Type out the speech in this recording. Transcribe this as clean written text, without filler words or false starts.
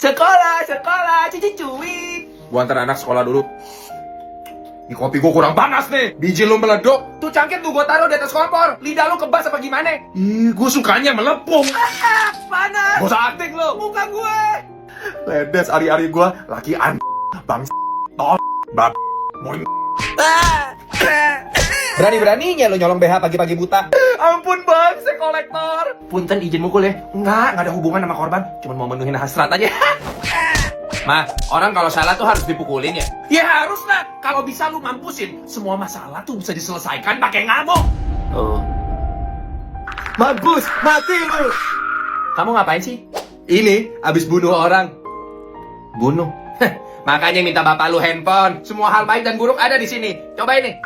Sekolah, sekolah, cici cuit. Gua antar anak sekolah dulu. Ini kopi gua kurang panas nih. Biji lu meleduk. Tuh cangkir tuh gua taruh di atas kompor. Lidah lu kebas apa gimana? Ih, gua sukanya melepung. Panas. Gak usah aktif lu. Muka gue. Ledes ari-ari gua. Laki bang tol bab moin. Berani-beraninya lo nyolong BH pagi-pagi buta. Ampun bang, saya kolektor. Punten izin mukul ya. Enggak ada hubungan sama korban. Cuman mau menuhin hasrat aja. Mah, orang kalau salah tuh harus dipukulin ya? Ya harus lah. Kalau bisa lu mampusin, semua masalah tuh bisa diselesaikan pakai ngamuk. Oh. Mampus, mati lu. Kamu ngapain sih? Ini abis bunuh orang. Bunuh. Makanya minta bapak lu handphone. Semua hal baik dan buruk ada di sini. Coba ini.